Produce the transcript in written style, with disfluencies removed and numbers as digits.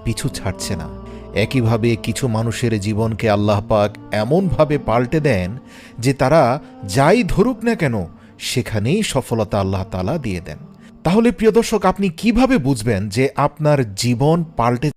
পিছু ছাড়ছে না। একইভাবে কিছু মানুষের জীবনকে আল্লাহ পাক এমনভাবে পাল্টে দেন যে তারা যাই ধরুক না কেন সেখানেই সফলতা আল্লাহ তাআলা দিয়ে দেন। তাহলে প্রিয় দর্শক, আপনি কিভাবে বুঝবেন যে আপনার জীবন পাল্টে